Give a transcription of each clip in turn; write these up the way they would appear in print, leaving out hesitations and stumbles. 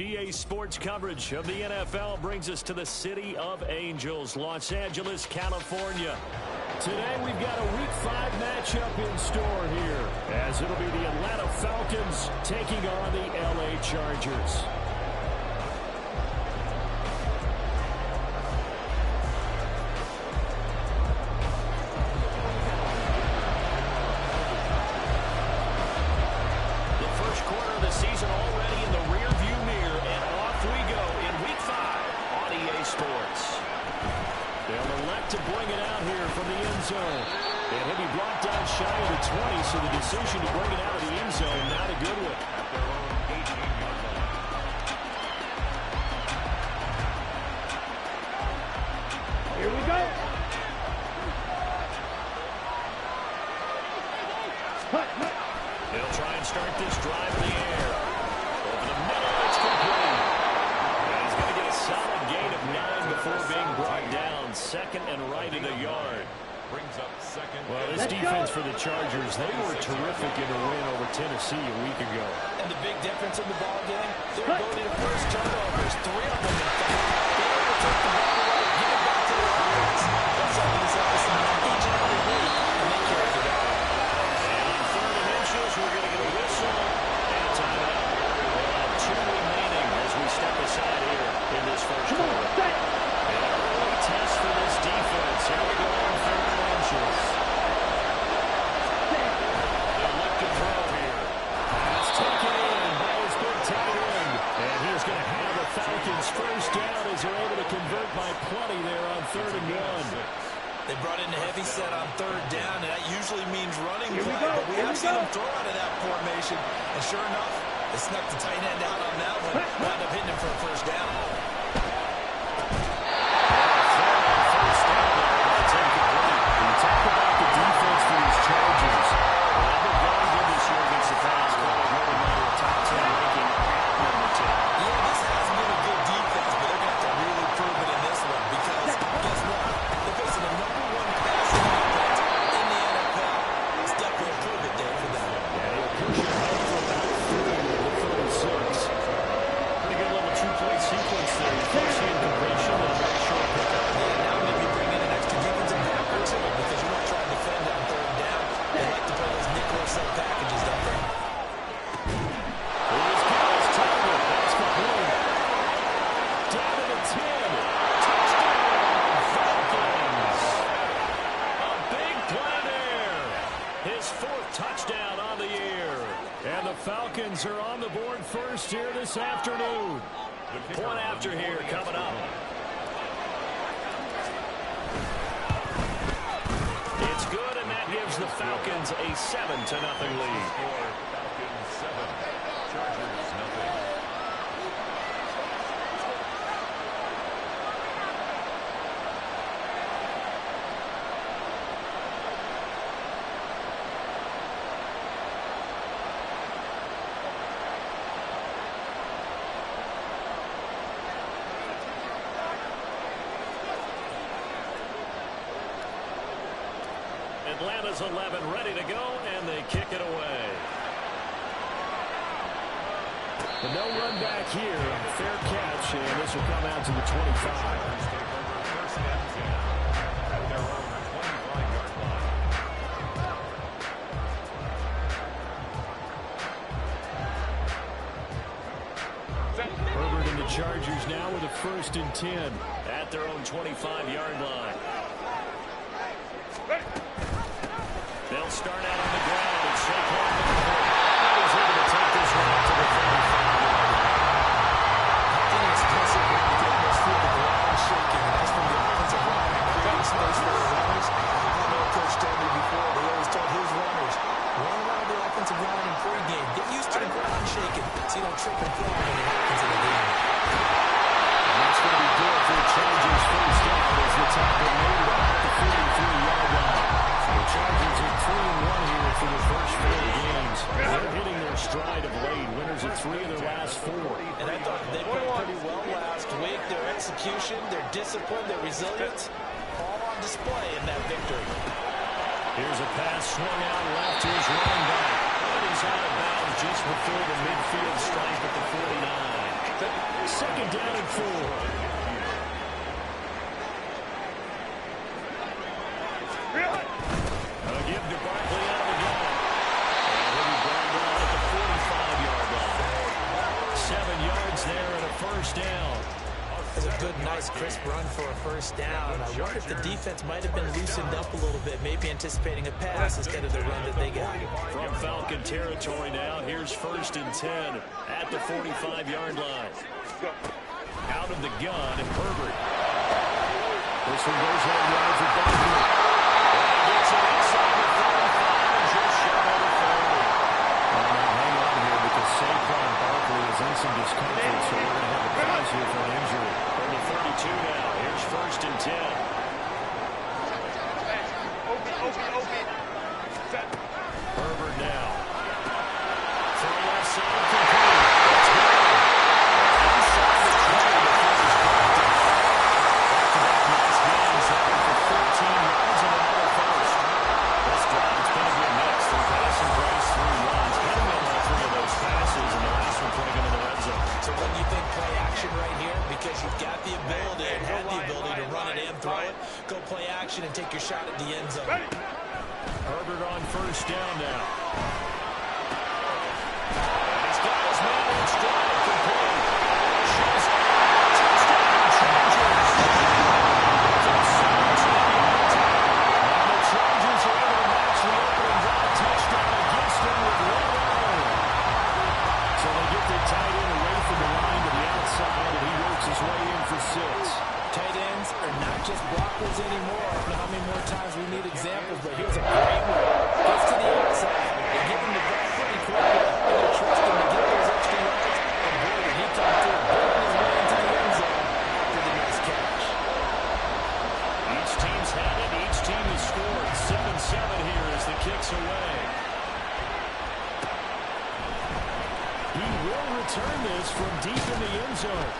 EA Sports coverage of the NFL brings us to the City of Angels, Los Angeles, California. Today we've got a Week 5 matchup in store here, as it'll be the Atlanta Falcons taking on the LA Chargers. To bring it out here from the end zone. And he'll be brought down shy of the 20, so the decision to bring it out of the end zone, not a good one. At their own 18-yard line. Here we go. He'll try and start this drive in the air. Over the middle, it's complete. And he's going to get a solid gain of 9 before being brought down. Second and right in the yard. Brings up second. Well, this defense for the Chargers, they were terrific in a win over Tennessee a week ago. And the big difference in the ball game, their ability to force turnovers, 3 of them in fact. Being able to take the ball away, give it back to their offense. That's something that's emphasized each and every week, and they carried it out. And on 3rd and inches, we're going to get a whistle and a timeout. We'll have 2 remaining as we step aside here in this first quarter. Test for this defense. Here we go on 3rd and inches. They'll look to throw here. It's taken in by his big tight end. And he's going to have the Falcons first down as they're able to convert by plenty there on 3rd and 1. They brought in a heavy set on 3rd down, and that usually means running play, but we have seen them throw out of that formation. And sure enough, they snuck the tight end out on that one. Wound up hitting him for a first down. Falcons are on the board first here this afternoon. Point after here coming up. It's good, and that gives the Falcons a 7-0 lead. Falcons 7, Chargers nothing. Atlanta's 11 ready to go, and they kick it away. The no run back here, fair catch, and this will come out to the 25. Herbert and the Chargers now with a 1st and 10 at their own 25-yard line. They'll start out on the ground and Saquon is able to take this one up to the 35-yard line. I think it's impressive when you get almost through the ground shaking, and that's from the offensive line and creating space for the runners. I know Coach told me before, they always told his runners, run around the offensive line in pregame. Get used to the ground shaking so you don't trip and fall when it happens in the game. And that's going to be good for the Chargers first down as the tackle made it at the 43-yard line. The Chargers are 3-1 here for the first 4 games. They're hitting their stride of late. Winners of 3 of their last 4. And I thought they played pretty well last week. Their execution, their discipline, their resilience, all on display in that victory. Here's a pass swung out left to his running back. And he's out of bounds just before the midfield stripe at the 49. Second down and 4. A give to Barkley out of the gun. And he'll be brought down at the 45-yard line. 7 yards there and a first down. It's a good, nice, crisp run for a first down. I wonder if the defense might have been loosened up a little bit, maybe anticipating a pass instead of the run that they got. From Falcon territory now, here's 1st and 10 at the 45-yard line. Out of the gun, Herbert. This one goes on wide for Barkley. And gets it inside the 45, just shy of the 30. Hang on here because Saquon Barkley is in some discomfort, so we're going to have a pause here for an injury. From the 32 now, here's 1st and 10. Herbert now. From the left side, complete. Let's go. Inside the 20, the first is blocked. Back-to-back nice games, looking for 14 yards and another first. This drive, it's going to be a mix. They're passing Bryce 3 runs, hitting on all 3 of those passes, and the last one putting him in the red zone. So when you think play action right here, because you've got the ability and had the ability to run it and throw it, go play action and take your shot at the end zone. Herbert on first down now. And he's got his man in stride, complete. Shows touchdown Chargers. And the Chargers are able to match the opening drive touchdown against them with 1 So they get their tight end away from the line to the outside, and he works his way in for 6. Tight ends are not just blockers anymore. I don't know how many more times we need examples, but here's a great one. Gets to the outside. They give him the ball pretty quickly. And they trust him to get those extra yards. And boy, did he come through, building his way into the end zone after the nice catch. Each team's had it. Each team has scored. 7-7 here as the kick's away. He will return this from deep in the end zone.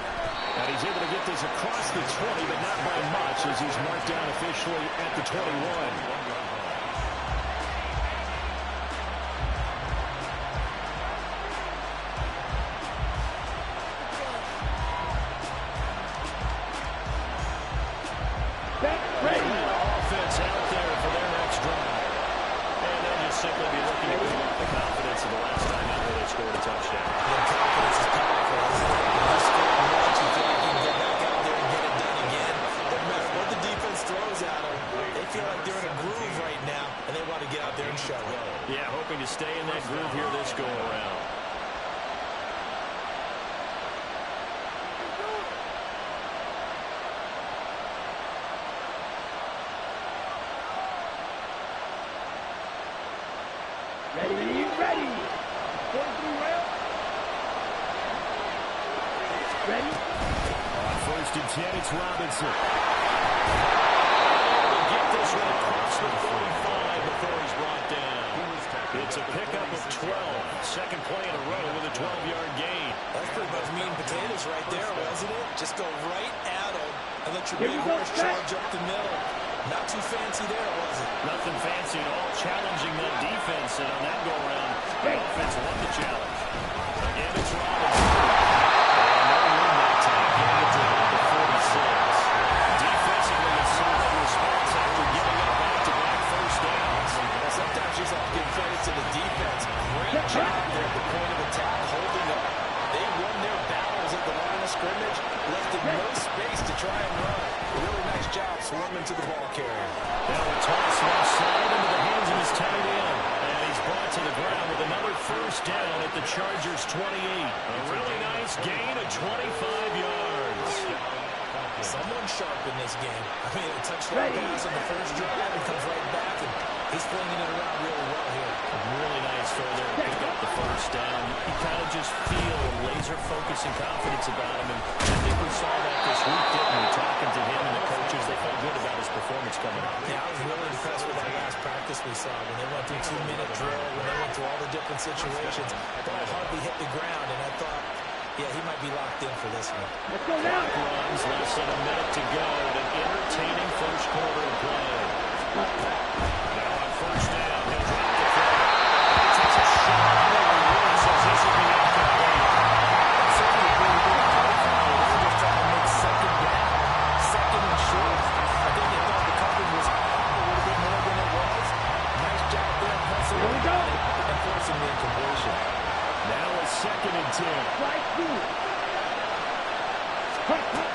And he's able to get this across the 20, but not by much as he's marked down officially at the 21. Offense out there for their next drive. And they'll just simply be looking to build up the confidence of the last time out where they scored a touchdown. The confidence is powerful. You score once, you feel like you can go back out there and get it done again. No matter what the defense throws at them, they feel like they're in a groove right now, and they want to get out there and show it. Yeah, hoping to stay in that groove here this go-around. Ready. 43 well. Ready. On 1st and 10, it's Robinson. He'll get this one across the 45 before he's brought down. It's a pickup of 12. Second play in a row with a 12-yard gain. That's pretty much meat and potatoes right there, wasn't it? Just go right at them and let your big horse charge up the middle. Not too fancy there, was it? Nothing fancy at all. Challenging that defense, and on that go-around, the offense won the challenge. And it's Robinson. And no room that time. Getting it to about the 46. Defensively, a solid response after giving up back-to-back first downs. Sometimes you just have to give credit to the defense. Great job there at the point of attack, holding up. They won their battles at the line of scrimmage, left them no space to try and run. A really nice job swarming to the ball carrier. Now a toss left side into the hands of his tight end. And he's brought to the ground with another first down at the Chargers' 28. A really nice gain of 25 yards. Someone sharp in this game. I mean, a touchdown pass on the first drive and comes right back, and he's flinging it around really well here. Really nice throw there to pick up the first down. You kind of just feel laser focus and confidence about him, and I think we saw that this week, didn't we? Talking to him and the coaches, they felt good about his performance coming up. Yeah, I was really impressed with that last practice we saw when they went through 2-minute drill, when they went through all the different situations. Ball hardly hit the ground, and I thought, yeah, he might be locked in for this one. Let's go now. Runs, less than a minute to go, and an entertaining first quarter of play. Now on first down, he'll drop the throw. He takes a shot. He says this will be incomplete. That's certainly a pretty good and 10. Strike two. Quick, quick.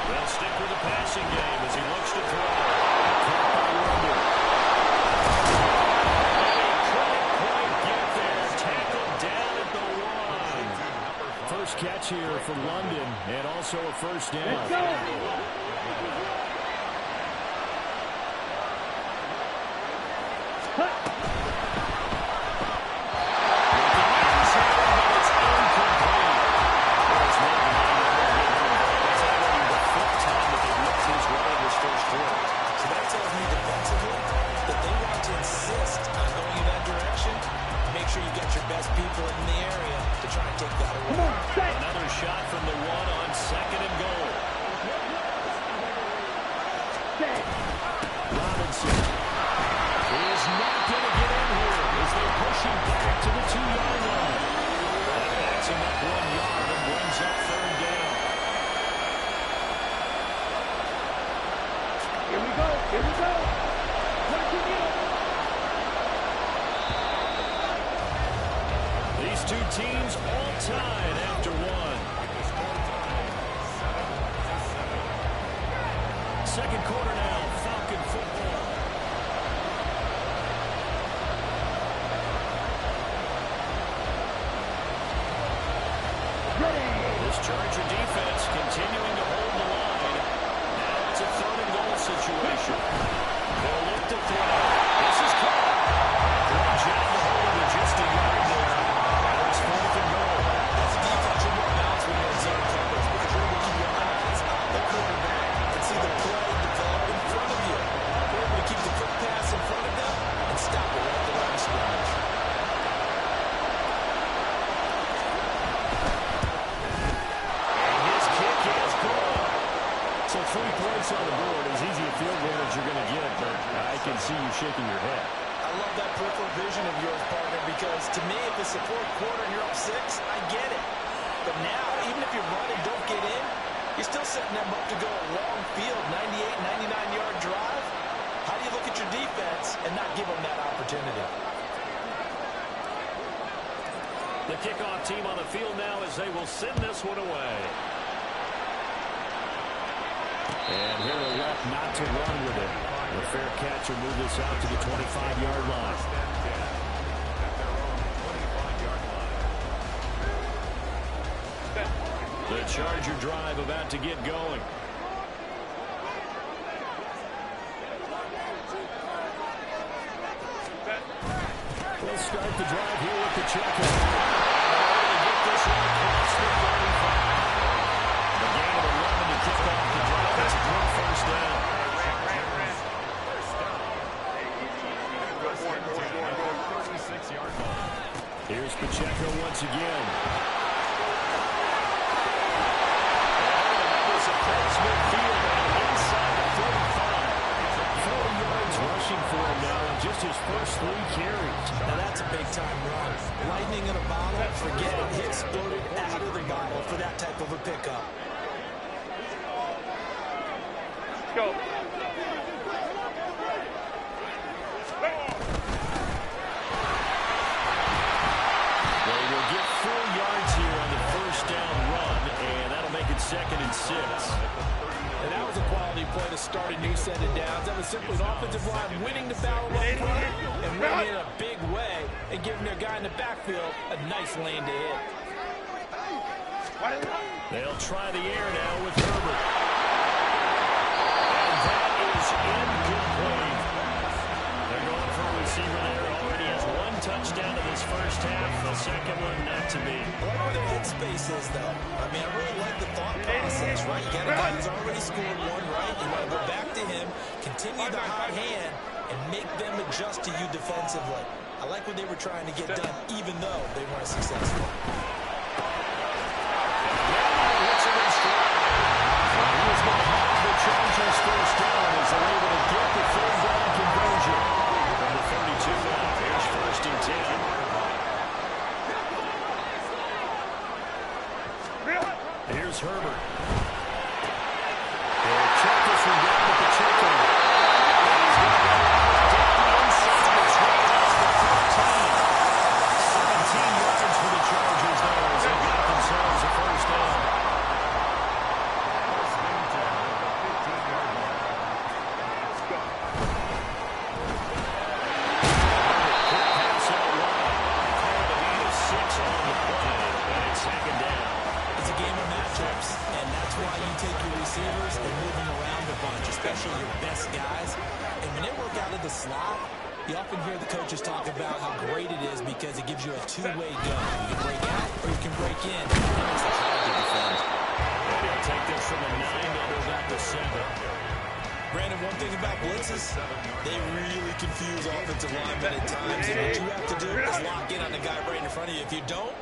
They'll stick with the passing game as he looks to throw. Caught by London. Couldn't quite get there. Tackled down at the 1. First catch here for London, and also a first down. Let's go. Cut. People in the area to try and take that away. Another shot from the 1 on 2nd and goal. Robinson is not going to get in here as they push him back to the 2-yard line. That backs him up 1 yard and brings up 3rd down. Here we go. Here we go. Watch it get. These two teams all tied after 1. Second quarter now, Falcon football. Ready. This Charger defense continuing to hold the line. Now it's a 3rd and goal situation. They'll look to throw. This is caught. Great job to hold it with just a yard there. It's 4th and goal. That's a defense you're more balanced when you're in zone coverage because you're able to keep your eyes on the quarterback and see the play develop in front of you. You're able to keep the quick pass in front of them and stop it right at the line of scrimmage. And his kick is good. So 3 points on the board, as easy a field goal as you're going to get, but I can see you shaking your head. I love that peripheral vision of yours, partner, because to me, if it's the 4th quarter and you're up 6, I get it. But now, even if you run and don't get in, you're still setting them up to go a long field, 98, 99-yard drive. How do you look at your defense and not give them that opportunity? The kickoff team on the field now as they will send this one away. And here they left not to run with it. The fair catch will move this out to the 25-yard line. The Charger drive about to get going. We'll start the drive here with the check. Get this one across the 35. The gain of 11 to kick off the drive. That's a good first down. Here's Pacheco once again. That was across midfield and inside the 35. 4 yards rushing for him now in just his first 3 carries. Now that's a big-time run. Lightning in a bottle, forget it. He exploded out of the bottle for that type of a pickup. Go. They will get 4 yards here on the first down run, and that'll make it 2nd and 6. And that was a quality play to start a new set of downs. That was simply an offensive line winning the battle up front and winning in a big way and giving their guy in the backfield a nice lane to hit. They'll try the air now with Herbert. And that is incomplete. They're going for a receiver there. Already has 1 touchdown in this first half. The second one not to be. I like where their headspace is, though. I mean, I really like the thought process, right? You got a guy who's already scored 1, right? You want to go back to him, continue the hot hand, and make them adjust to you defensively. I like what they were trying to get done, even though they weren't successful. Chargers first down as they're able to get the 3rd down conversion. Number 32 now. Here's 1st and 10. Here's Herbert. They'll check this one down with Pacheco. And he's going to go down inside the 12 to 13. 17 yards for the Chargers now out of the slot, you often hear the coaches talk about how great it is because it gives you a two-way go. You can break out or you can break in. That makes it hard to defend. They'll take this from a 9 to go back to 7. Brandon, one thing about blitzes, they really confuse offensive linemen at times. And what you have to do is lock in on the guy right in front of you. If you don't,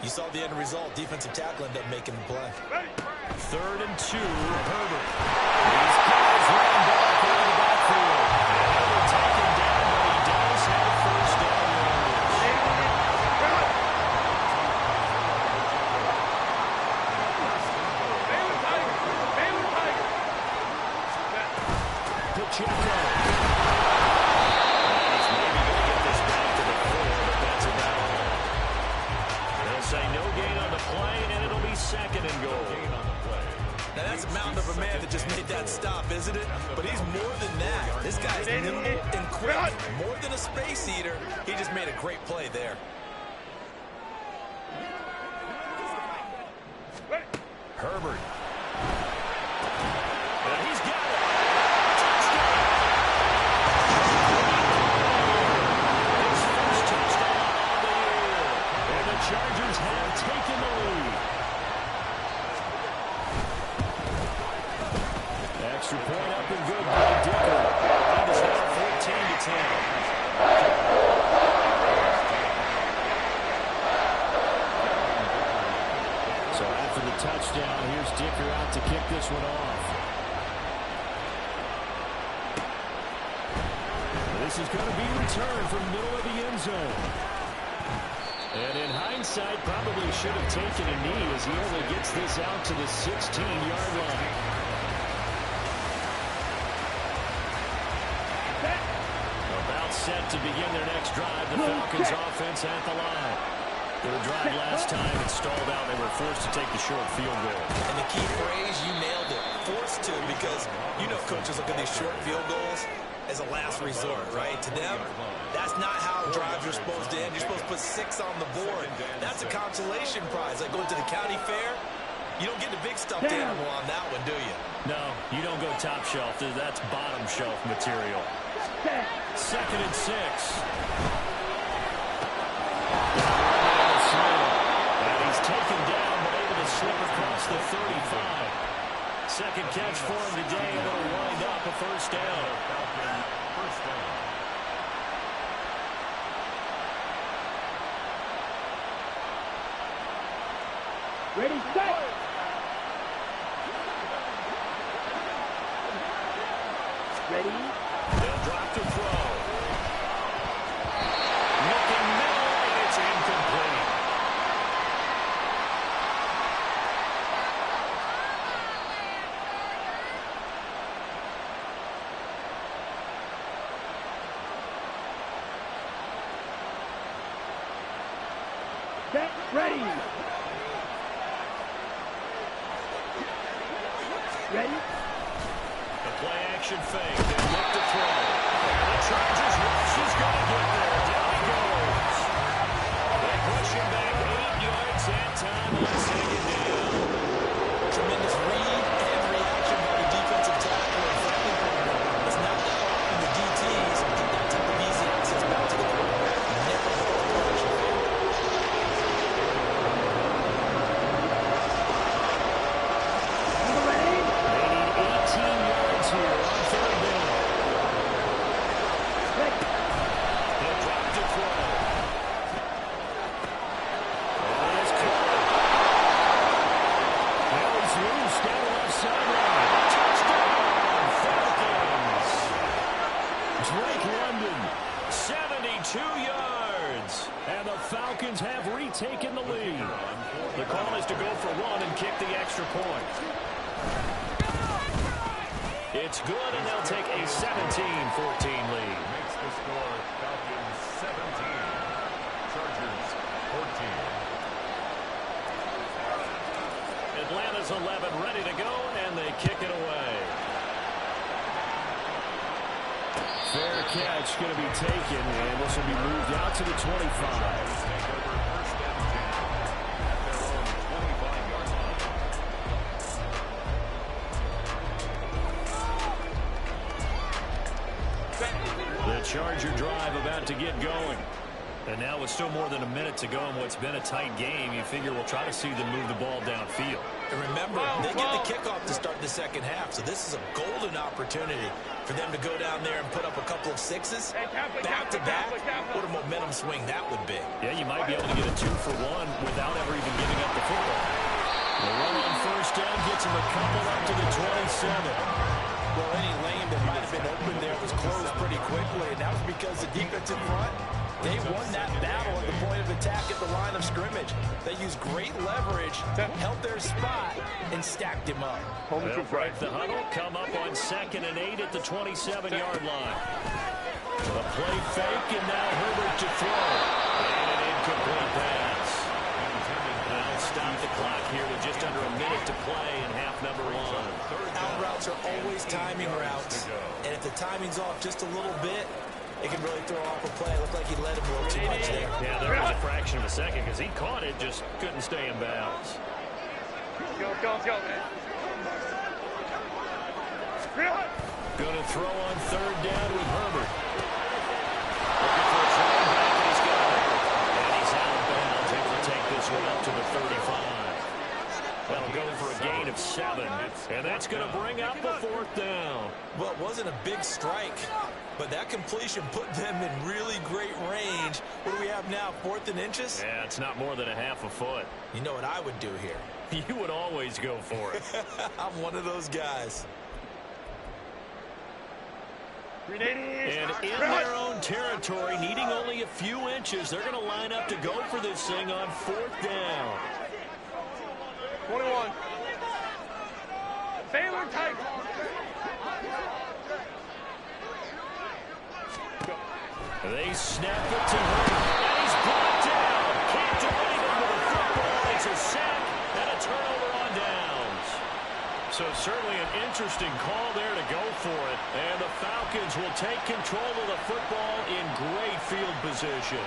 you saw the end result. Defensive tackle ended up making the play. 3rd and 2, Herbert. These guys running back into the backfield. Herbert taken down, but he does have first down. Pacheco. He's maybe going to get this back to the 4, but that's about all. They'll say no gain on the play, and it'll be 2nd and goal. Now, that's a mountain of a man that just made that stop, isn't it? But he's more than that. This guy's nimble and quick. More than a space eater. He just made a great play there. Herbert. And he's got it. His first touchdown of the year. And the Chargers have taken the lead. Extra point up and good by Dicker. Lead is now 14-10. So after the touchdown, here's Dicker out to kick this one off. This is going to be returned from the middle of the end zone. And in hindsight, probably should have taken a knee as he only gets this out to the 16-yard line. About set to begin their next drive. The Falcons offense at the line. Their drive last time it stalled out. They were forced to take the short field goal. And the key phrase, you nailed it. Forced to, because you know coaches look at these short field goals as a last resort, right? To them, that's not how drives are supposed to end. You're supposed to put 6 on the board. That's a consolation prize. Like going to the county fair, you don't get the big stuffed animal on that one, do you? No, you don't go top shelf. That's bottom shelf material. 2nd and 6. And he's taken down, but able to slip across the 35. Second catch for him today, and it'll wind up a first down. Ready, set. Ready. They'll drop to throw. Looking middle, and it's incomplete. Set. Ready. Ready. The play action fake. They look to throw. And the Chargers rush is going to get there. Down he goes. They push him back 8 yards and time on 2nd down. Tremendous read and reaction by the defensive tackle. And frankly, it's not that often the DTs get that type of easy access back to the quarterback. Never falls pressure. Ready. They need 18 yards here on 3rd down. Ready. They'll drop to throw. And it is caught. Now he's loose down the left sideline. Touchdown, Falcons. Drake London, 72 yards. And the Falcons have retaken the lead. The call is to go for 1 and kick the extra point. It's good, and they'll take a 17-14 lead. Makes the score Falcons 17, Chargers 14. Atlanta's 11 ready to go, and they kick it away. Fair catch going to be taken, and this will be moved out to the 25. Take over 1st and 10 at their own 25-yard line. Ready. The Charger drive about to get going. And now with still more than a minute to go in what's been a tight game, you figure we'll try to see them move the ball downfield. And remember, they get the kickoff to start the second half, so this is a golden opportunity for them to go down there and put up a couple of sixes back-to-back. What a momentum swing that would be. Yeah, you might be able to get a 2-for-1 without ever even giving up the football. The run on first down gets him a couple up to the 27. Well, any lane that might have been open there was closed pretty quickly, and that was because the defense in front, they won that battle at the point of attack at the line of scrimmage. They used great leverage, held their spot, and stacked him up. They'll break the huddle, come up on 2nd and 8 at the 27-yard line. A play fake, and now Herbert to throw. And an incomplete pass. Now stop the clock here with just under a minute to play in half number 1. Out routes are always timing routes, and if the timing's off just a little bit, it can really throw off a play. It looked like he let him a little too much there. Yeah, there was a fraction of a second because he caught it, just couldn't stay in bounds. Go, man. Going to throw on 3rd down with Herbert. Looking for a throw back, and he's got it. And he's out of bounds, able to take this one up to the 35. That'll go for a gain of 7, and that's going to bring up a 4th down. Well, it wasn't a big strike, but that completion put them in really great range. What do we have now, 4th and inches? Yeah, it's not more than a half a foot. You know what I would do here? You would always go for it. I'm one of those guys. And in their own territory, needing only a few inches, they're going to line up to go for this thing on 4th down. 21. Baylor tight. They snap it to him, and he's brought down. Can't do anything with the football. It's a sack and a turnover on downs. So certainly an interesting call there to go for it. And the Falcons will take control of the football in great field position.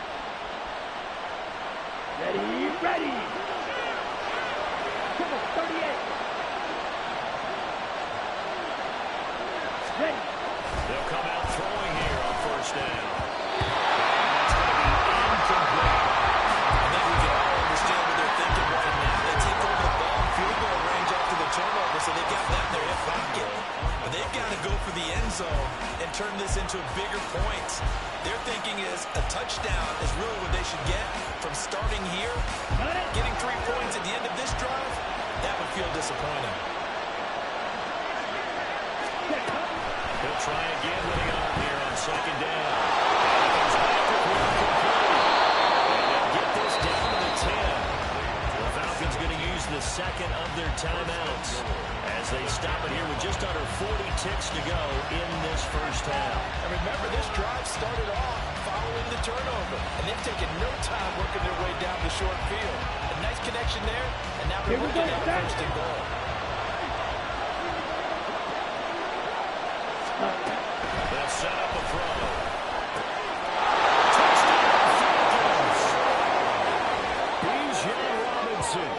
Ready. Come on, 38. Ready. They'll come out throwing here on 1st down. And that's going to be incomplete. I think we can all understand what they're thinking right now. They take over the ball, field goal range after the turnover, so they've got that in their hip pocket. But they've got to go for the end zone and turn this into bigger points. Their thinking is a touchdown is really what they should get from starting here. Getting 3 points at the end of this drive, that would feel disappointing. He'll try again with the arm here on 2nd down. And he comes back with one complete. And they'll get this down to the 10. The Falcons going to use the 2nd of their timeouts as they stop it here with just under 40 ticks to go in this 1st half. And remember, this drive started off following the turnover, and they've taken no time working their way down the short field. A nice connection there, and now they're looking at 1st and goal. They'll set up a throw. Touchdown, Falcons! Bijan Robinson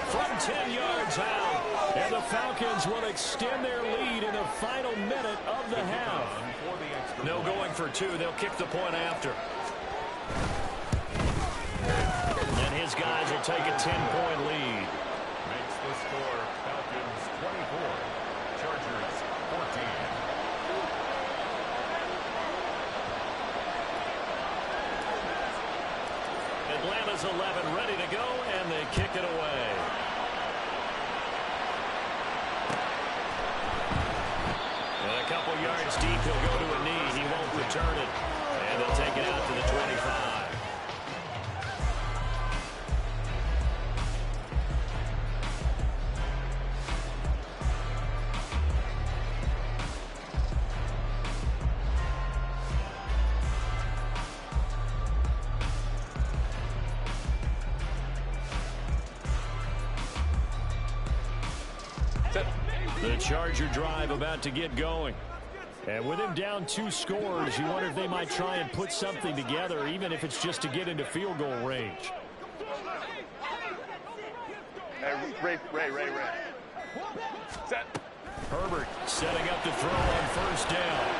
from 10 yards out. And the Falcons will extend their lead in the final minute of the half. No going for 2. They'll kick the point after. And his guys will take a 10-point lead. Makes the score Falcons 24, Chargers 14. Atlanta's 11 ready to go, and they kick it away. And a couple yards deep, he'll go to a knee. He won't return it. And they'll take it out to the 25. The Charger drive about to get going. And with him down 2 scores, you wonder if they might try and put something together, even if it's just to get into field goal range. Ray. Set. Herbert setting up to throw on 1st down.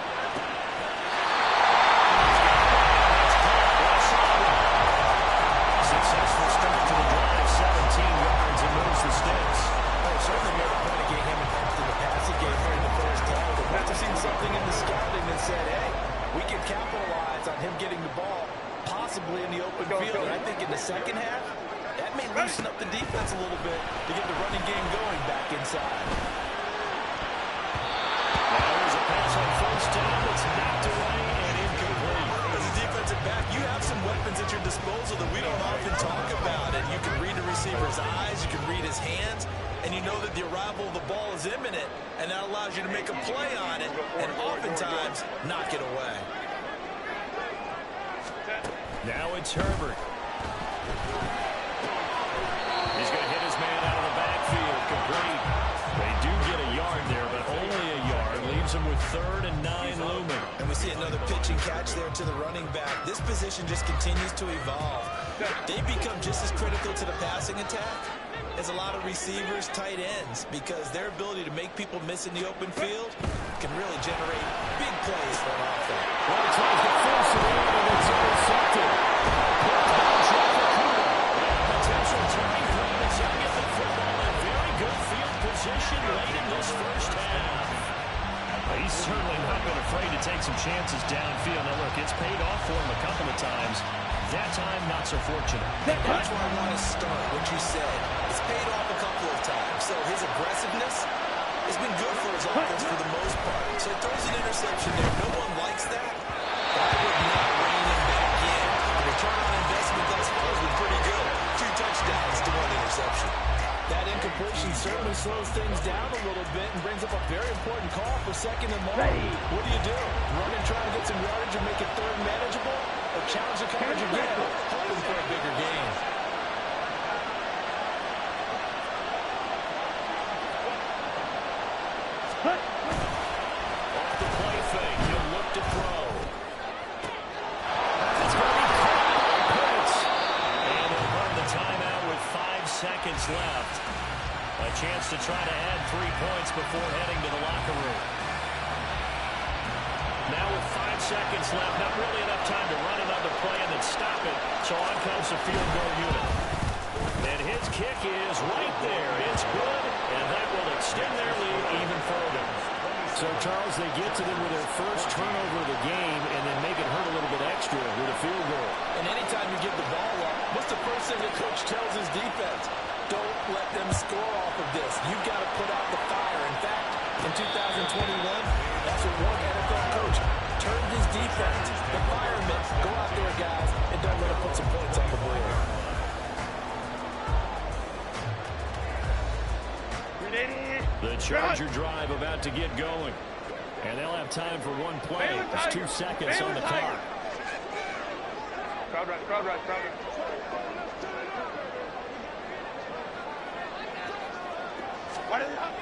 capitalize on him getting the ball, possibly in the open field. And I think in the second half, that may loosen up the defense a little bit to get the running game going back inside. Now there's a pass on first down that's knocked away and incomplete. As a defensive back, you have some weapons at your disposal that we don't often talk about. And you can read the receiver's eyes, you can read his hands, and you know that the arrival of the ball is imminent, and that allows you to make a play on it and oftentimes knock it away. Now it's Herbert. He's going to hit his man out of the backfield. Complete. They do get a yard there, but only a yard. Leaves him with 3rd and 9 looming. And we see another pitch and catch there to the running back. This position just continues to evolve. They become just as critical to the passing attack as a lot of receivers, tight ends, because their ability to make people miss in the open field can really generate big plays for an offense. Well, he tries to force it in, and it's intercepted. Potential turning point as he'll get the football in very good field position late in this first half. He's certainly not been afraid to take some chances downfield. Now, look, it's paid off for him a couple of times. That time, not so fortunate. That's where I want to start, what you said. It's paid off a couple of times. So his aggressiveness has been good for his offense for the most part. So he throws an interception there. No one likes that. But I would not rein him back in. The return on investment thus far has been pretty good. 2 touchdowns to 1 interception. That incompletion certainly slows things down a little bit and brings up a very important call for 2nd and long. What do? Run and try and get some yardage and make it 3rd and manageable? Or challenge the coverage again, hoping for a bigger gain? Off the play fake, he'll look to throw. That's going to be caught by Pitts. And they'll run the timeout with 5 seconds left. A chance to try to add 3 points before heading to the locker room. Now with 5 seconds left, not really enough time to run another play and then stop it. So on comes the field goal unit. And his kick is right there. It's good, and that will extend their lead even further. So, Charles, they get to them with their first turnover of the game and then make it hurt a little bit extra with a field goal. And anytime you give the ball up, what's the first thing the coach tells his defense? Don't let them score off of this. You've got to put out the fire. In fact, in 2021, that's what one NFL coach turned his defense. The firemen, go out there, guys, and don't let them put some points on the board. The Charger drive about to get going. And they'll have time for one play. There's 2 seconds on the clock. Crowd rush.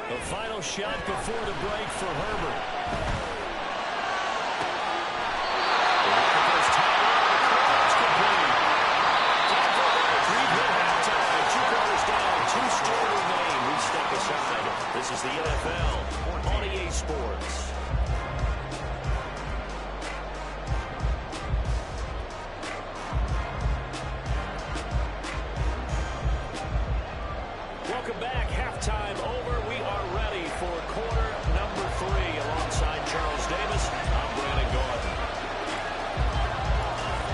The final shot before the break for Herbert. This is the NFL on EA Sports. Welcome back. Halftime over. We are ready for quarter number 3. Alongside Charles Davis, I'm Brandon Gordon.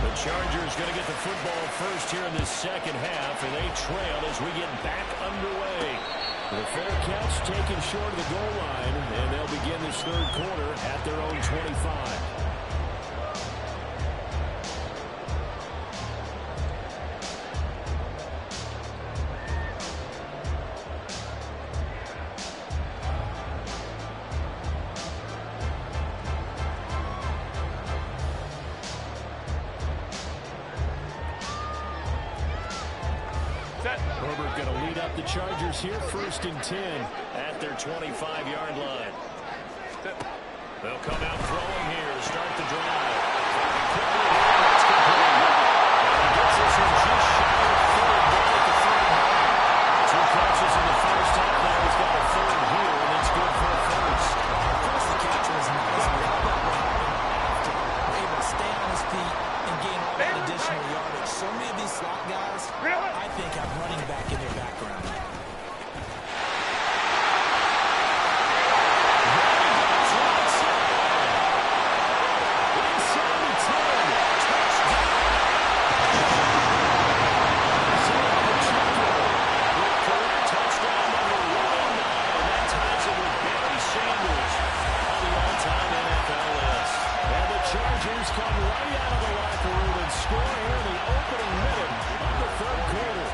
The Chargers going to get the football first here in this second half, and they trail as we get back underway. The fair catch taken short of the goal line, and they'll begin this 3rd quarter at their own 25. Herbert going to lead up the Chargers here, 1st and 10 at their 25-yard line. They'll come out throwing here to start the drive. That's complete. And he gets this one just shy of 3rd down at the 39. 2 catches in the first half. Now he's got a 3rd here, and it's good for a 1st. Of course, the catcher is nice. Able to stay on his feet and gain all that additional yardage. So many of these slot guys, I think, have running back in their background. Inside teams come right out of the locker room and score here in the opening minute of the third quarter.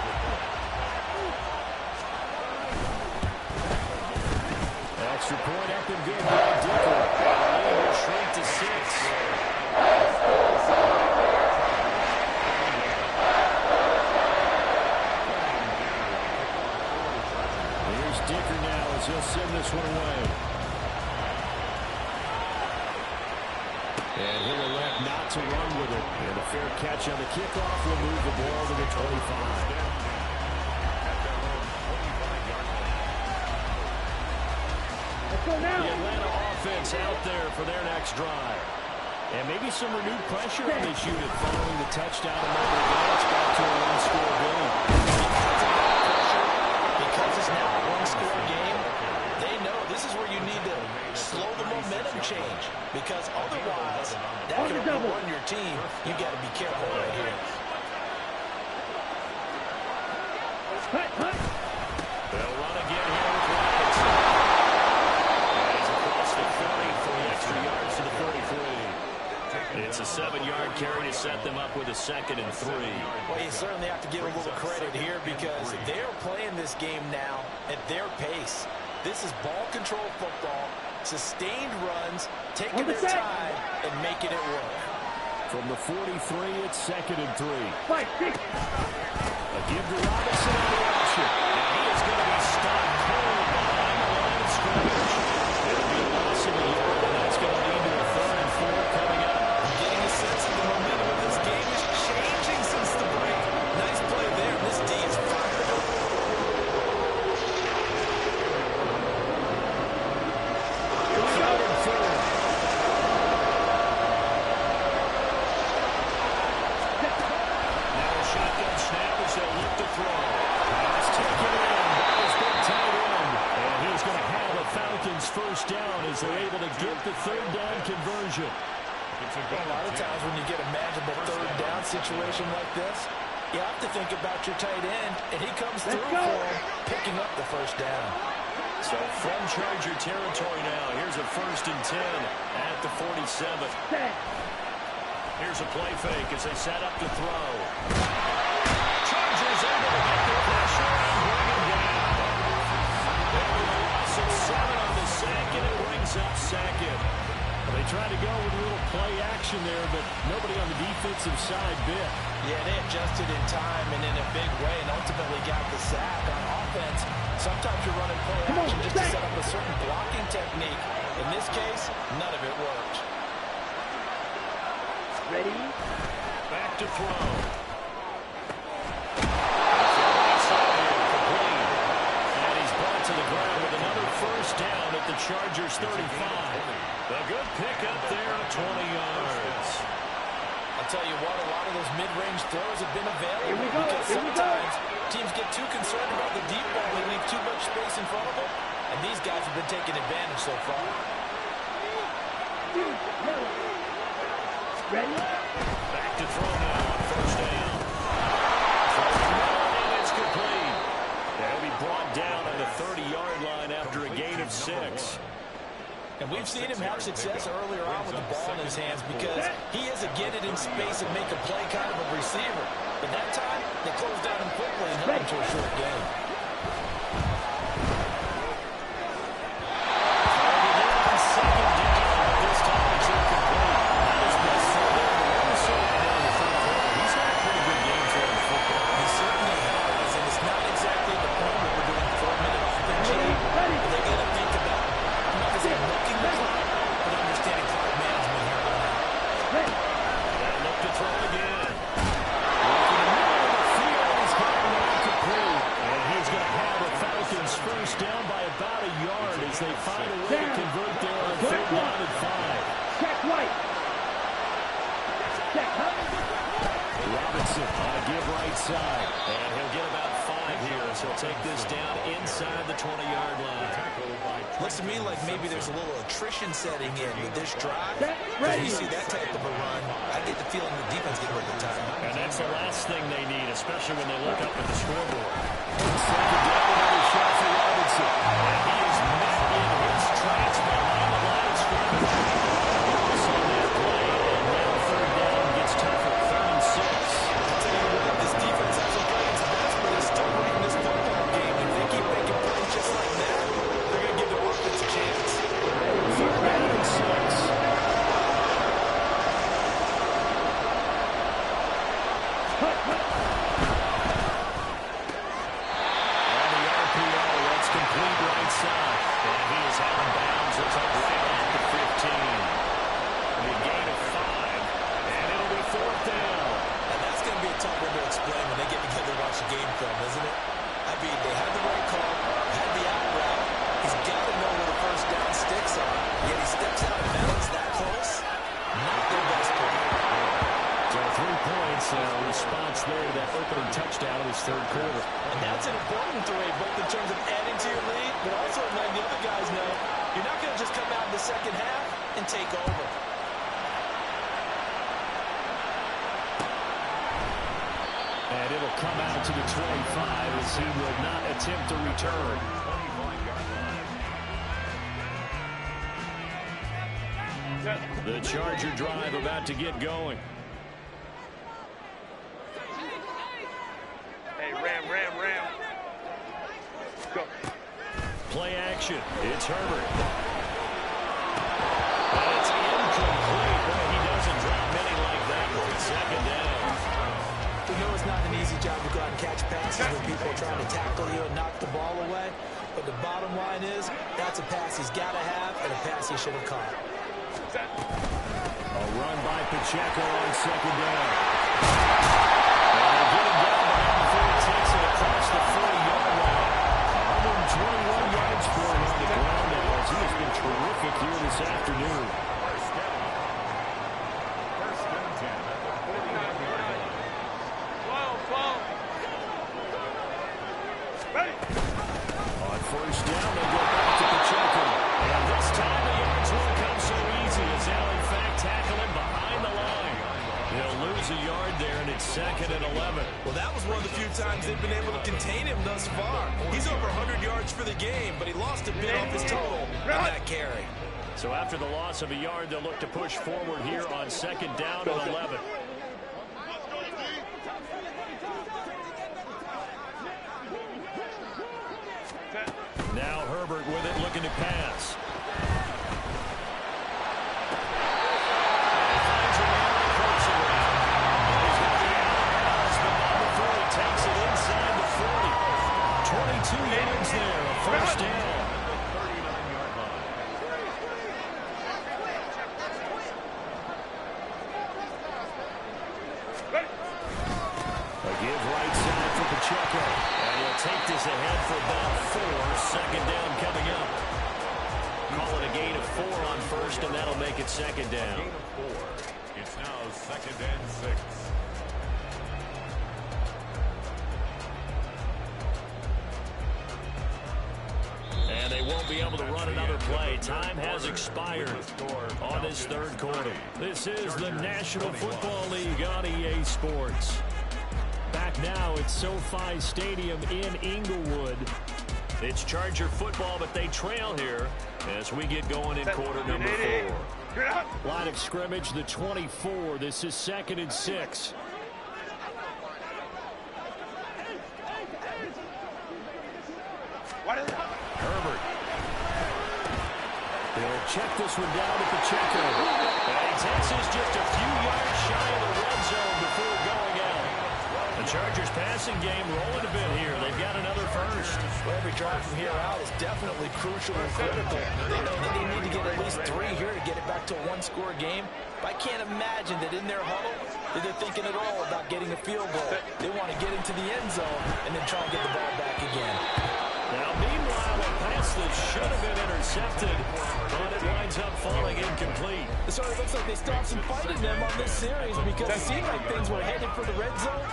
Extra point up and good by Dicker. And it will shrink to 6. Here's Dicker now as he'll send this one away. And he'll elect not to run with it. And a fair catch on the kickoff will move the ball to the 25. The Atlanta offense out there for their next drive. And maybe some renewed pressure on this unit following the touchdown a moment ago. It's back to a one-score game. Because it's now a one-score game, they know this is where you need to slow the momentum change. Because otherwise, that can overrun your team. You got to be careful right here. They'll run again here with Robinson. He's across the 40 for the extra yards to the 43. It's a 7-yard carry to set them up with a 2nd and 3. Well, you certainly have to give a little credit here because they're playing this game now at their pace. This is ball control football, sustained runs, taking their time and making it work. From the 43, it's 2nd and 3. A give to Robinson on the option. And he is going to be stopped cold behind the line of scrimmage. It'll be a loss of a yard, and that's going to lead to a 3rd and 4 coming up. Getting a sense of the momentum of this game is changing since the break. Nice play there. This D is fired up. First down as they're able to get the 3rd down conversion. A lot of times when you get a manageable 3rd down situation like this, you have to think about your tight end, and he comes through for him, picking up the 1st down. So from Charger territory now, here's a 1st and 10 at the 47. Here's a play fake as they set up to throw. Chargers able to get their pressure and bring him down. They'll be a loss of 7 on the sack, and it brings up 2nd. They tried to go with a little play action there, but nobody on the defensive side bit. Yeah, they adjusted in time and in a big way and ultimately got the sack. On offense, sometimes you're running play action just to set up a certain blocking technique. In this case, none of it worked. Ready? Back to throw. And he's brought to the ground with another 1st down at the Chargers 35. A good pickup there at 20 yards. I'll tell you what, a lot of those mid-range throws have been available because sometimes teams get too concerned about the deep ball. They leave too much space in front of them, and these guys have been taking advantage so far. Ready? Back to throw now on 1st down. And it's complete. They'll be brought down on the 30-yard line after a gain of 6. And we've seen him have success earlier on with the ball in his hands because he is a get it in space and make a play kind of a receiver. But that time, they closed down him quickly and held him to a short game. Second down, this time it's incomplete. That has been further and so far in the third quarter. He's had a pretty good game for him football. He certainly has, and it's not exactly the point where we're doing 4-minute offense. But they got to think about not just looking the clock, but understanding clock management here on that. And look to throw again. Looking in the middle of the field, he's got him incomplete. And he's going to have the Falcons 1st down by about a yard as they find a way to convert there on 3rd down and 5. Check right. Check. Robinson on a give right side. And he'll get about 5 here as he'll take this down inside the 20-yard line. Looks to me like maybe there's a little attrition setting in with this drive. When you see that type of a run, I get the feeling the defense get a little bit tired. And that's the last thing they need, especially when they look up at the scoreboard. Second down, another shot for Robinson. And he is met in his tracks behind the line of scrimmage. Loss on that play, and now On the RPO, that's complete right side. And he is out of bounds. Looks like right at the 15. A gain of 5. And it'll be 4th down. And that's going to be a tough one to explain when they get together and watch the game film, isn't it? I mean, they had the right call, had the out route. He's got to know where the first down sticks are. Yet he steps out of bounds that close. Not their best play. So 3 points, response there to that opening touchdown in his 3rd quarter. And that's an important 3, both in terms of adding to your lead, but also letting the other guys know you're not going to just come out in the second half and take over. And it'll come out to the 25 as he will not attempt to return. 25-yard line. The Charger drive about to get going. Hey, ram. Go. Play action. It's Herbert. And it's incomplete. Boy, he doesn't drop many like that one. 2nd down. We know it's not an easy job to go out and catch passes when people are trying to tackle you and knock the ball away. But the bottom line is, that's a pass he's got to have and a pass he should have caught. A run by Pacheco on 2nd down. And they get him down behind before he takes it across the 40-yard line. 121 yards for him on the ground now as he has been terrific here this afternoon. First and 10 at the 49-yard line. Ready. On 1st down, they go back to Pacheco. And this time the yards won't come so easy as they'll in fact tackle him behind the line. He'll lose a yard there, and it's 2nd and 11. Well, that was one of the few times they've been able to contain him thus far. He's over 100 yards for the game, but he lost a bit off his total on that carry. So after the loss of a yard, they'll look to push forward here on 2nd down and 11. Now Herbert with it, looking to pass. Takes it inside the 40. 22 yards there, a 1st down. A give right side for Pacheco. And he'll take this ahead for about 4. 2nd down coming up. Call it a gain of 4 on 1st, and that'll make it 2nd down. Gain of 4. It's now 2nd and 6. And they won't be able to run another play. Time has expired on this 3rd quarter. This is the National Football League on EA Sports. Back now at SoFi Stadium in Inglewood. It's Charger football, but they trail here as we get going in quarter number 4. Line of scrimmage, the 24. This is 2nd and 6. Herbert. They'll check this one down to Pacheco. And he takes this just a few yards shy of the red zone before going out. The Chargers passing game rolling a bit here. They've got another 1st. Well, every drive from here out is definitely crucial and critical. They know that they need to get at least 3 here to get it back to a 1-score game. But I can't imagine that in their huddle that they're thinking at all about getting a field goal. They want to get into the end zone and then try and get the ball back again. Now, meanwhile, a pass that should have been intercepted, but it winds up falling incomplete. So it looks like they stopped some fight in them on this series because it seemed like things were headed for the red zone.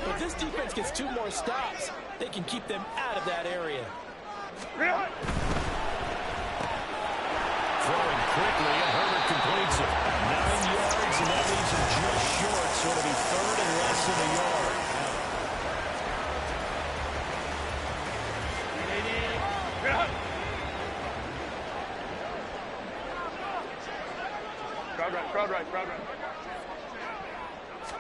But this defense gets 2 more stops. They can keep them out of that area. Throwing quickly, and Herbert completes it. 9 yards, and that leaves him just short, so it'll be 3rd and less than a yard. Crowd right.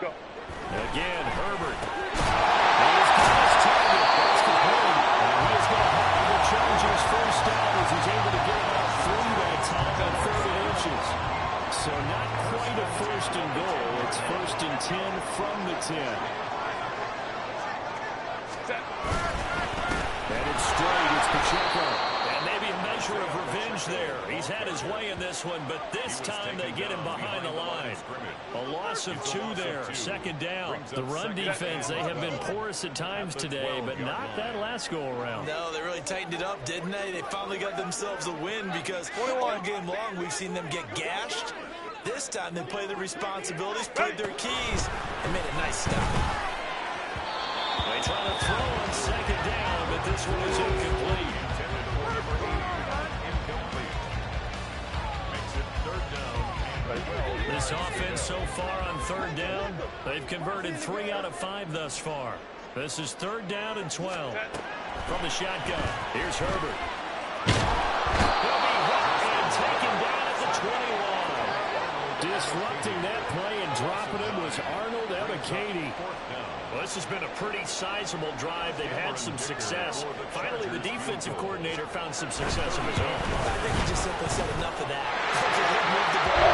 Go. Again, Herbert. He is past target. That's complete. And he is going to have the Chargers 1st down as he's able to get about 3 that time on 30 inches. So not quite a 1st and goal. It's 1st and 10 from the 10. And it's straight. It's Pacheco. And maybe a measure of revenge there. He's had his way in this one, but this time they get him behind the line. A loss of 2 there. 2nd down. The run defense, they have been porous at times today, but not that last go-around. No, they really tightened it up, didn't they? They finally got themselves a win because all game long we've seen them get gashed. This time they played their responsibilities, played their keys, and made a nice stop. They try to throw on 2nd down, but this one is incomplete. This offense so far on 3rd down, they've converted 3 out of 5 thus far. This is 3rd down and 12. From the shotgun, here's Herbert. He'll be hit and taken down at the 21. Disrupting that play and dropping him was Arnold Ebiketie. Well, this has been a pretty sizable drive. They've had some success. Finally, the defensive coordinator found some success of his own. I think he just simply said enough of that. Move the ball.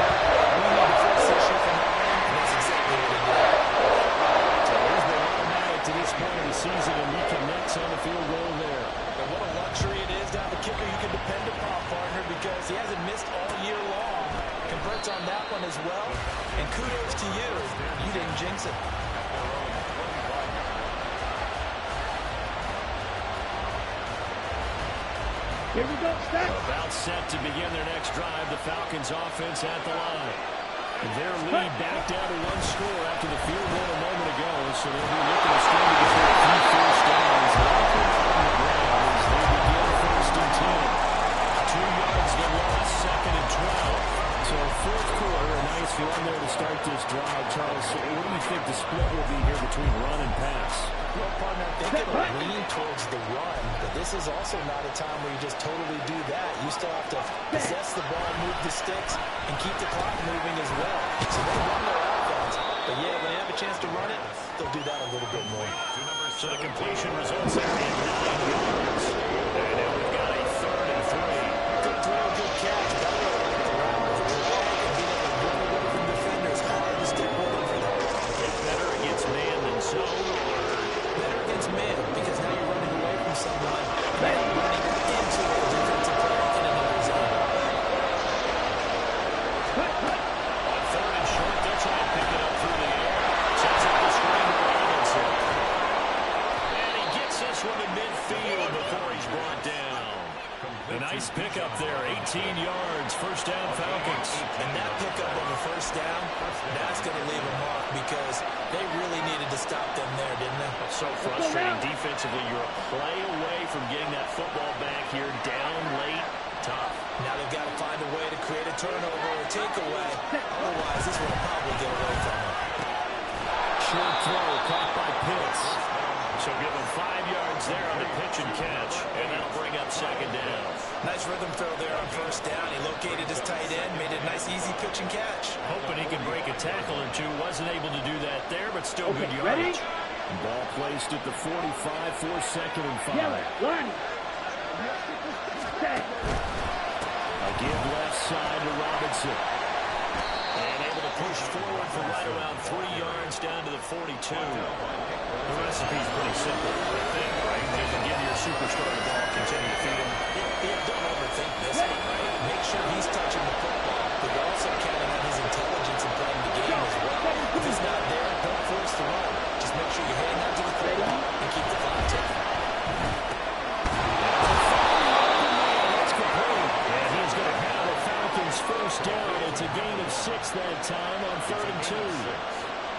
We need to force this issue from happening, and that's exactly what he did. So he's been automatic to this point of the season, and he connects on the field goal there. And what a luxury it is to have a kicker you can depend upon, partner, because he hasn't missed all year long. Converts on that one as well. And kudos to you. You didn't jinx it. Here we go, step. About set to begin their next drive. The Falcons offense at the line. Their lead back down to 1 score after the field goal a moment ago. So they'll be looking to string together a few first downs. Likely on the ground as they begin 1st and 10. 2 yards to loss, 2nd and 12. So 4th quarter, a nice run there to start this drive. Charles, what do you think the split will be here between run and pass? Well, partner, I think it'll lean towards the run, but this is also not a time where you just totally do that. You still have to possess the ball, move the sticks, and keep the clock moving as well. So they run their offense, but yeah, when they have a chance to run it, they'll do that a little bit more. So the completion results in 9 yards. And now we've got a 3rd and 3. Good throw, good catch. That way, around with the drag and being able to run away from defenders. Hard to stick with them for that. Get better against man than zone. Better against man, because now you're running away from someone. You're not running into a defensive player in another zone. On 3rd and short, they'll try and pick it up through the air. Sets up the screen to Robinson. And he gets this one to midfield before he's brought down. A nice pickup there, 18 yards, 1st down Falcons. And that pickup of a 1st down, that's going to leave a mark because they really needed to stop them there, didn't they? So frustrating defensively. You're a play away from getting that football back here, down late, tough. Now they've got to find a way to create a turnover or a takeaway. Otherwise, this one will probably get away from them. Short throw caught by Pitts. So give him 5 yards there on the pitch and catch, and that'll bring up 2nd down. Nice rhythm throw there on 1st down. He located his tight end, made a nice easy pitch and catch. Hoping he can break a tackle or two. Wasn't able to do that there, but still good yardage. Ball placed at the 45 for 2nd and 5. One. A give left side to Robinson. And able to push forward for right around 3 yards down to the 42. The recipe's pretty simple, I think, right? You can give your superstar the ball, continue to feed him. Yeah, don't overthink this one, right? Make sure he's touching the football, but you're also counting on his intelligence in playing the game as well. If he's not there, don't force the run. Just make sure you hang on to the football and keep the clock ticking. That's complete. And he's going to have the Falcons 1st down. It's a gain of 6 that time on 3rd and 2.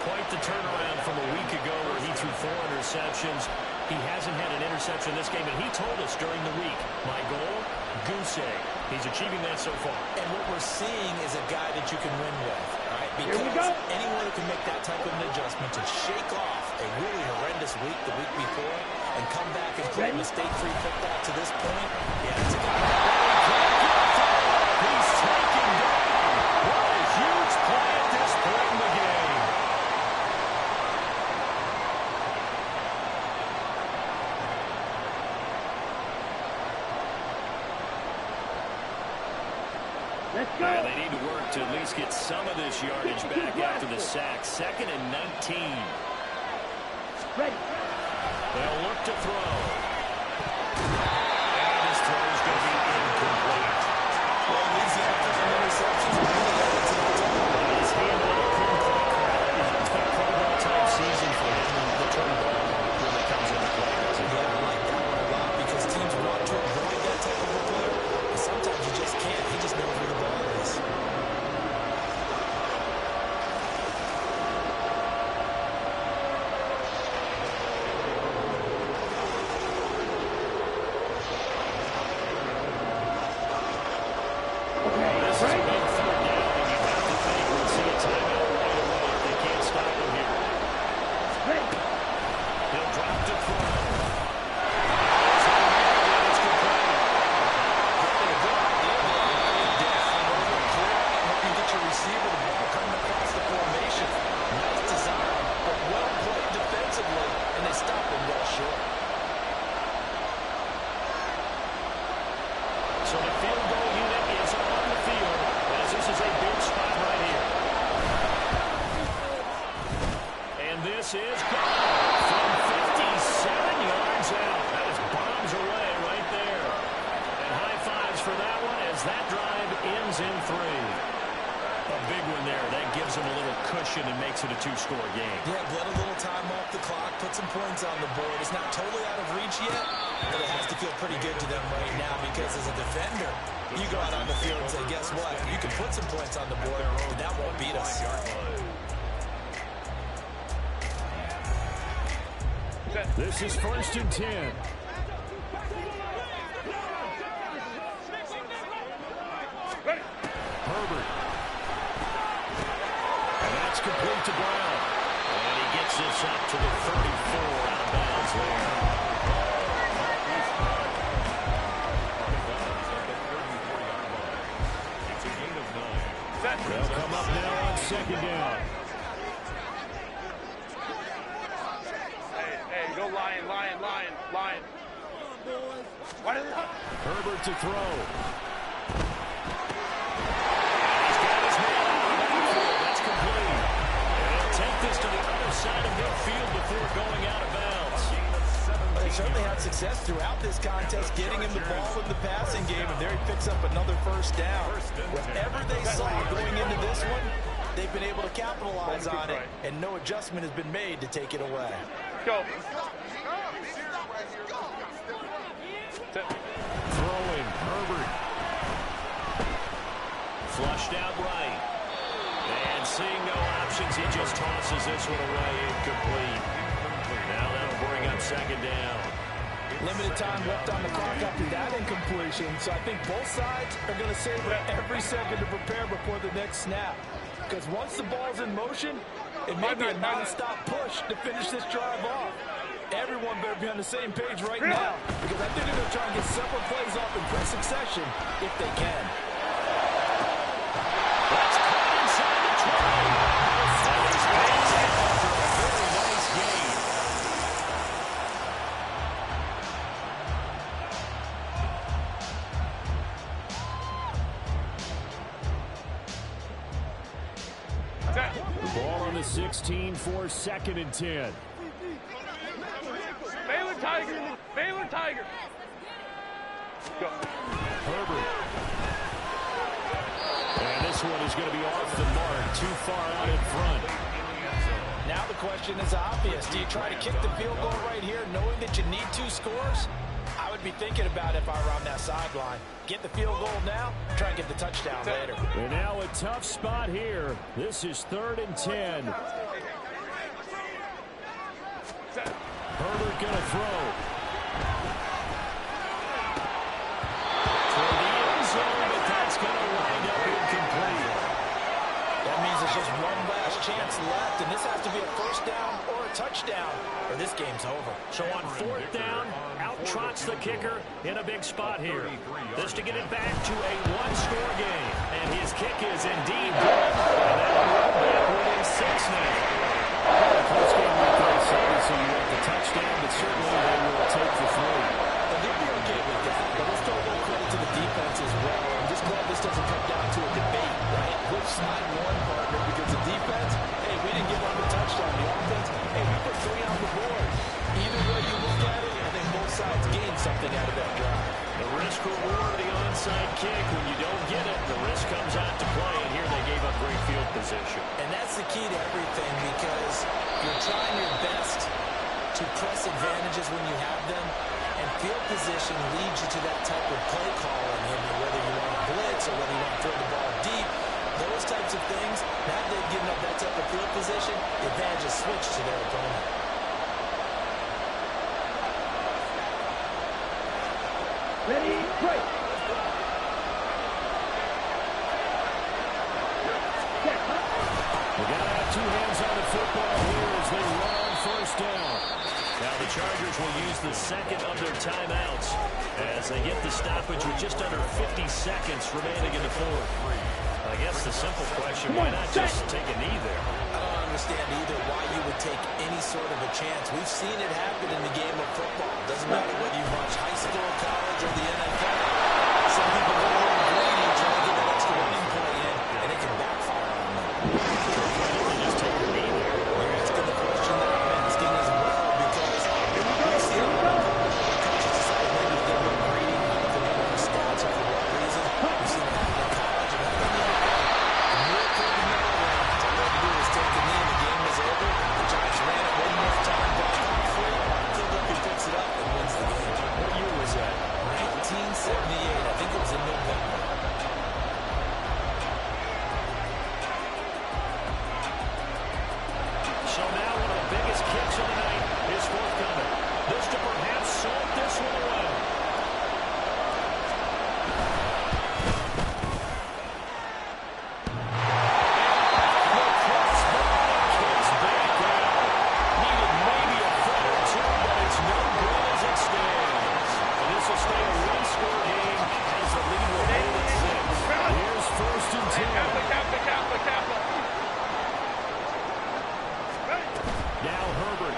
Quite the turnaround from a week ago where he threw 4 interceptions. He hasn't had an interception this game, and he told us during the week, my goal, goose egg. He's achieving that so far. And what we're seeing is a guy that you can win with, all right? Because anyone who can make that type of an adjustment to shake off a really horrendous week the week before and come back and play mistake-free football to this point, yeah, it's a guy. He's taken down. What a huge play at this point in the game. Let's go. Yeah, they need to work to at least get some of this yardage back after the sack. 2nd and 19. Ready. They'll look to throw. And his throw is going to be incomplete. Well, these yards and interceptions are really evidence of the time. He's handled it couldn't quite correct. It's been a pretty well-timed season for him. And the turnover when it comes into play. Yeah, I like that one a lot because teams want to avoid that type of a player. But sometimes you just can't. He just knows where the ball is. This is a big third down, and you have to think we'll see a timeout right away if they can't stop him here. He'll drop to throw. It's complete. Probably a good idea there. Hope you get your receiver the ball coming across the formation. Nice design, but well played defensively, and they stop him well short. So the field goal unit is on the field as this is a big spot right here. And this is gone from 57 yards out. That is bombs away right there. And high fives for that one as that drive ends in 3. A big one there. That gives them a little cushion and makes it a 2-score game. Yeah, let a little time off the clock, put some points on the board. It's not totally out of reach yet, but it has to feel pretty good to them right now because as a defender, you go out on the field and say, guess what? You can put some points on the board, but that won't beat us. This is 1st and 10. Herbert. And that's complete to Brown. And he gets this up to the 34 out of bounds there. It's a gain of 9. They'll come up now on 2nd down. Hey, go Lion, Lion, Lion, Lion. What is it? Herbert to throw. He's got his man out of the backfield. That's complete. And he'll take this to the other side of midfield before going out of bounds. They certainly had success throughout this contest, getting him the ball in the passing game, and there he picks up another 1st down. Whatever they saw going into this one, they've been able to capitalize on it, and no adjustment has been made to take it away. Go. Throwing, Herbert. Flushed out right. And seeing no options, he just tosses this one away incomplete. Now that'll bring up 2nd down. Limited time left on the clock after that incompletion, so I think both sides are going to savor every second to prepare before the next snap. Because once the ball's in motion, it may be a non-stop push to finish this drive off. Everyone better be on the same page right now, because I think they're going to try and get several plays off in quick succession if they can. That's caught inside the 20. And he's picked up for a very nice gain. The ball on the 16 for 2nd and 10. Baylor Tiger. Baylor Tiger. Go. Herbert. And this one is going to be off the mark, too far out in front. Now the question is obvious. Do you try to kick the field goal right here knowing that you need 2 scores? I would be thinking about it if I were on that sideline. Get the field goal now, try and get the touchdown later. And now a tough spot here. This is 3rd and 10. Herbert going to throw. For the end zone, but that's going to wind up incomplete. That means there's just one last chance left, and this has to be a 1st down or a touchdown, or this game's over. So on 4th down, out trots the kicker in a big spot here. This to get it back to a 1-score game. And his kick is indeed good. And that'll roll back within 6 now. A close game like this, obviously you want the touchdown, but certainly they will take the 3. And they'll be okay with that, but let's throw a little credit to the defense as well. I'm just glad this doesn't come down to a debate, right? Which side won, partner? Because the defense, hey, we didn't give up a touchdown. The offense, hey, we put 3 on the board. Either way you look kick. When you don't get it, the risk comes out to play, and here they gave up great field position. And that's the key to everything, because you're trying your best to press advantages when you have them, and field position leads you to that type of play calling, whether you want to blitz or whether you want to throw the ball deep. Those types of things, now that they've given up that type of field position, the advantage is switched to their opponent. Ready, break. We got to have two hands on the football here as they run on first down. Now the Chargers will use the second of their timeouts as they get the stoppage with just under 50 seconds remaining in the fourth. I guess the simple question, why not just take a knee there? I don't understand either why you would take any sort of a chance. We've seen it happen in the game of football. Doesn't matter whether you watch high school, college, or the NFL. Some people go a little greedy trying to get that extra running play in, and it can backfire on them. Just take a knee there. You're asking the question that I'm asking as well, because we've seen a lot of coaches decide maybe to get a little greedy. I don't know if they're going to stats or for what reason. We've seen it happen in college and in the NFL. The miracle in the middle where all they had to do was take a knee and the game was over. The Giants ran it one more time, got off free, Philadelphia picks it up and wins the game. What year was that? 1978. I think it was in November. So now one of the biggest kicks of the night is forthcoming. This to perhaps salt this one away. The crossbar kicks back out. Needed maybe a foot or two, but it's no good as it stands. And this will stay a one-score game as the lead will hold at 6. Here's first and 10. Kappa. Now Herbert.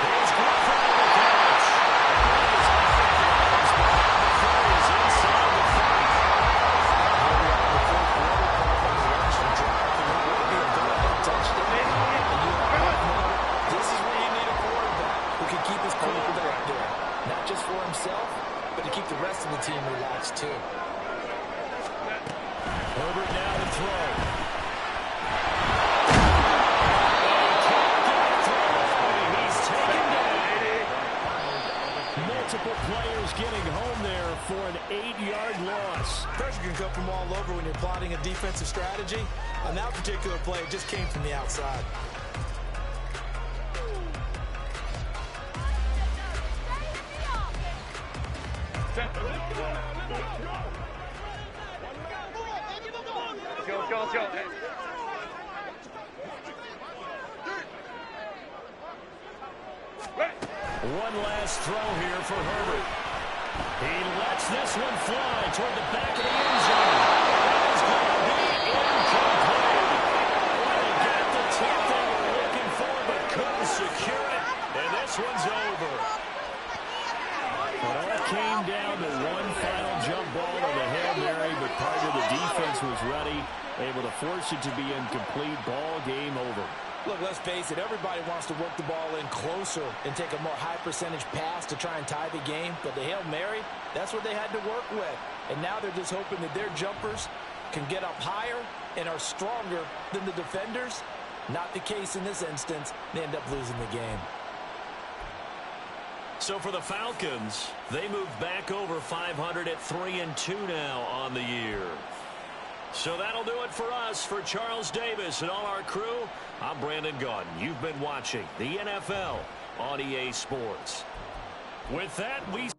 There's Griffin on the catch. Plays inside the 30. Here we are in the fourth quarter, part of the rushing drive, and it would be a go-ahead touchdown. And you know, this is where you need a quarterback who can keep his quarterback there. Not just for himself, but to keep the rest of the team relaxed too. Herbert now to throw. He's taken down. Multiple players getting home there for an 8-yard loss. Pressure can come from all over when you're plotting a defensive strategy. On that particular play, it just came from the outside. Let's go. One last throw here for Herbert. He lets this one fly toward the back of the end zone. That is going to be incomplete. Well, they got the tip they were looking for, but couldn't secure it. And this one's over. It all came down to one final jump ball on the Hail Mary, but part of the defense was ready, able to force it to be incomplete. Ball game over. Look, let's face it, everybody wants to work the ball in closer and take a more high-percentage pass to try and tie the game. But the Hail Mary, that's what they had to work with. And now they're just hoping that their jumpers can get up higher and are stronger than the defenders. Not the case in this instance. They end up losing the game. So for the Falcons, they move back over 500 at 3-2 now on the year. So that'll do it for us. For Charles Davis and all our crew, I'm Brandon Gaudin. You've been watching the NFL on EA Sports. With that, we